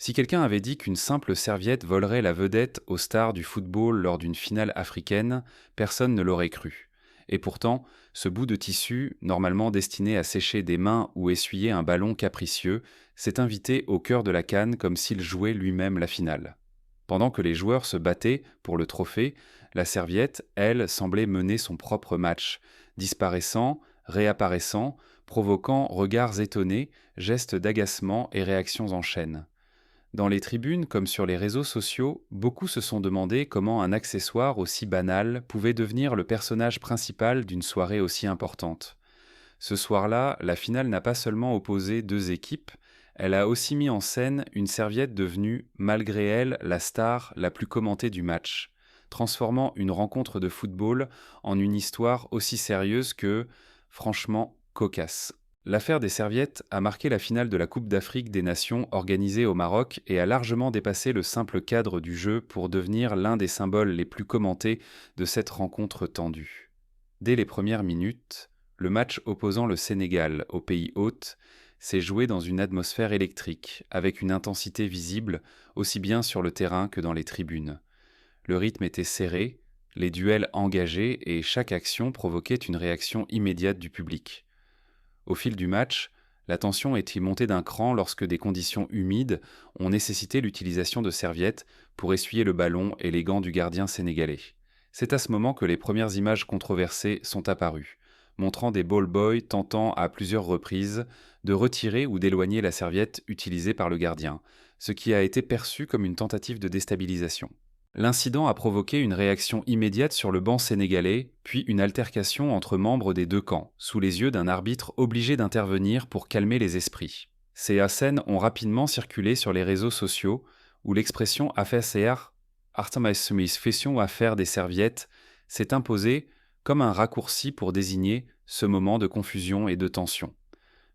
Si quelqu'un avait dit qu'une simple serviette volerait la vedette aux stars du football lors d'une finale africaine, personne ne l'aurait cru. Et pourtant, ce bout de tissu, normalement destiné à sécher des mains ou essuyer un ballon capricieux, s'est invité au cœur de la CAN comme s'il jouait lui-même la finale. Pendant que les joueurs se battaient pour le trophée, la serviette, elle, semblait mener son propre match, disparaissant, réapparaissant, provoquant regards étonnés, gestes d'agacement et réactions en chaîne. Dans les tribunes comme sur les réseaux sociaux, beaucoup se sont demandé comment un accessoire aussi banal pouvait devenir le personnage principal d'une soirée aussi importante. Ce soir-là, la finale n'a pas seulement opposé deux équipes, elle a aussi mis en scène une serviette devenue, malgré elle, la star la plus commentée du match, transformant une rencontre de football en une histoire aussi sérieuse que, franchement, cocasse. L'affaire des serviettes a marqué la finale de la Coupe d'Afrique des Nations organisée au Maroc et a largement dépassé le simple cadre du jeu pour devenir l'un des symboles les plus commentés de cette rencontre tendue. Dès les premières minutes, le match opposant le Sénégal au pays hôte s'est joué dans une atmosphère électrique, avec une intensité visible aussi bien sur le terrain que dans les tribunes. Le rythme était serré, les duels engagés et chaque action provoquait une réaction immédiate du public. Au fil du match, la tension est montée d'un cran lorsque des conditions humides ont nécessité l'utilisation de serviettes pour essuyer le ballon et les gants du gardien sénégalais. C'est à ce moment que les premières images controversées sont apparues, montrant des ball boys tentant à plusieurs reprises de retirer ou d'éloigner la serviette utilisée par le gardien, ce qui a été perçu comme une tentative de déstabilisation. L'incident a provoqué une réaction immédiate sur le banc sénégalais, puis une altercation entre membres des deux camps, sous les yeux d'un arbitre obligé d'intervenir pour calmer les esprits. Ces scènes ont rapidement circulé sur les réseaux sociaux, où l'expression AFSR, Artemis affaire des serviettes, s'est imposée comme un raccourci pour désigner ce moment de confusion et de tension.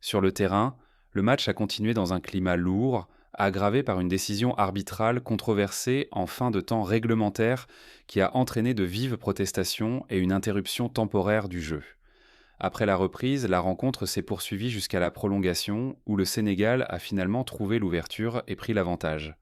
Sur le terrain, le match a continué dans un climat lourd, aggravé par une décision arbitrale controversée en fin de temps réglementaire qui a entraîné de vives protestations et une interruption temporaire du jeu. Après la reprise, la rencontre s'est poursuivie jusqu'à la prolongation, où le Sénégal a finalement trouvé l'ouverture et pris l'avantage.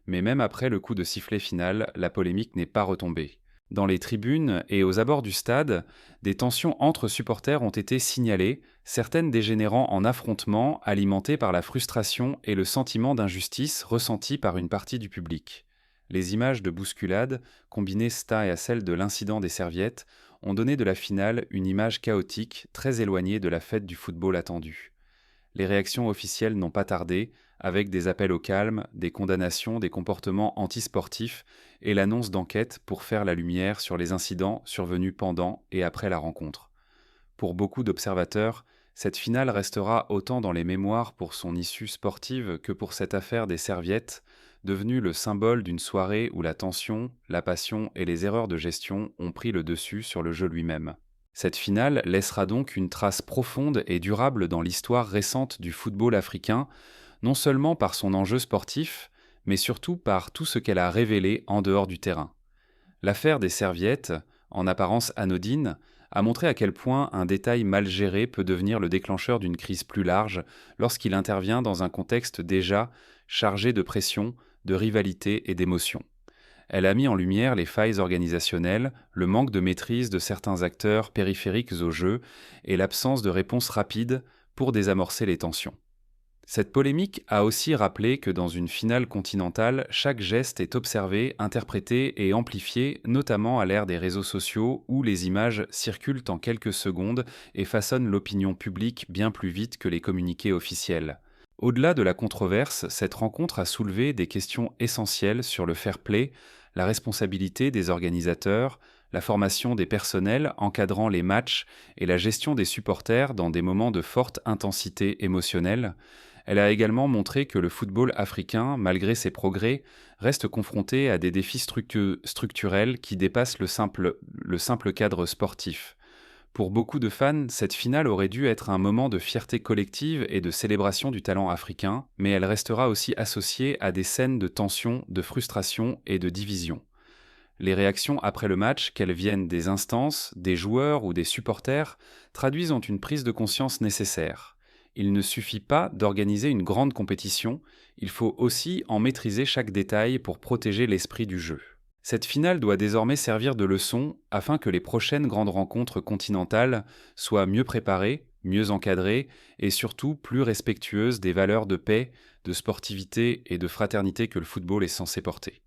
Mais même après le coup de sifflet final, la polémique n'est pas retombée. Dans les tribunes et aux abords du stade, des tensions entre supporters ont été signalées, certaines dégénérant en affrontements alimentés par la frustration et le sentiment d'injustice ressenti par une partie du public. Les images de bousculade, combinées à celles de l'incident des serviettes, ont donné de la finale une image chaotique, très éloignée de la fête du football attendue. Les réactions officielles n'ont pas tardé, avec des appels au calme, des condamnations des comportements antisportifs et l'annonce d'enquêtes pour faire la lumière sur les incidents survenus pendant et après la rencontre. Pour beaucoup d'observateurs, cette finale restera autant dans les mémoires pour son issue sportive que pour cette affaire des serviettes, devenue le symbole d'une soirée où la tension, la passion et les erreurs de gestion ont pris le dessus sur le jeu lui-même. Cette finale laissera donc une trace profonde et durable dans l'histoire récente du football africain, non seulement par son enjeu sportif, mais surtout par tout ce qu'elle a révélé en dehors du terrain. L'affaire des serviettes, en apparence anodine, a montré à quel point un détail mal géré peut devenir le déclencheur d'une crise plus large lorsqu'il intervient dans un contexte déjà chargé de pression, de rivalité et d'émotion. Elle a mis en lumière les failles organisationnelles, le manque de maîtrise de certains acteurs périphériques au jeu et l'absence de réponse rapide pour désamorcer les tensions. Cette polémique a aussi rappelé que dans une finale continentale, chaque geste est observé, interprété et amplifié, notamment à l'ère des réseaux sociaux où les images circulent en quelques secondes et façonnent l'opinion publique bien plus vite que les communiqués officiels. Au-delà de la controverse, cette rencontre a soulevé des questions essentielles sur le fair-play, la responsabilité des organisateurs, la formation des personnels encadrant les matchs et la gestion des supporters dans des moments de forte intensité émotionnelle. Elle a également montré que le football africain, malgré ses progrès, reste confronté à des défis structurels qui dépassent le simple cadre sportif. Pour beaucoup de fans, cette finale aurait dû être un moment de fierté collective et de célébration du talent africain, mais elle restera aussi associée à des scènes de tension, de frustration et de division. Les réactions après le match, qu'elles viennent des instances, des joueurs ou des supporters, traduisent une prise de conscience nécessaire. il ne suffit pas d'organiser une grande compétition, il faut aussi en maîtriser chaque détail pour protéger l'esprit du jeu. Cette finale doit désormais servir de leçon afin que les prochaines grandes rencontres continentales soient mieux préparées, mieux encadrées et surtout plus respectueuses des valeurs de paix, de sportivité et de fraternité que le football est censé porter.